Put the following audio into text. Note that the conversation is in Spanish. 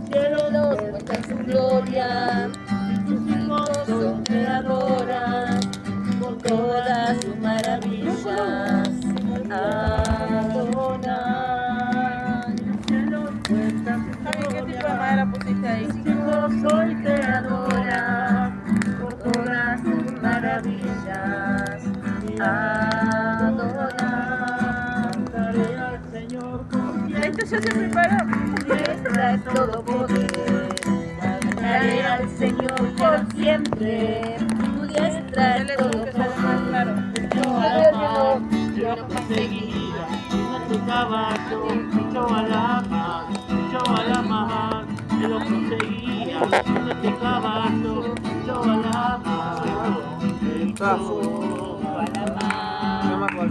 cielos muestran su gloria, y tus hijos son te adoran, por todas sus maravillas adoran. Cielos muestran su ¿Qué tipo de gloria, madera pusiste ahí? tus hijos hoy te adoran, por todas sus maravillas adoran. Cantaré al Señor con ¿Esto ya se preparó? diestra es todo poder. Cantaré al Señor por siempre, tu diestra es Dale todo tú, que sale más poder. claro. Echó a la mar, yo lo conseguía, nuestro caballo echó a la mar, yo lo conseguía, nuestro caballo echó a la mar, echó a la mar,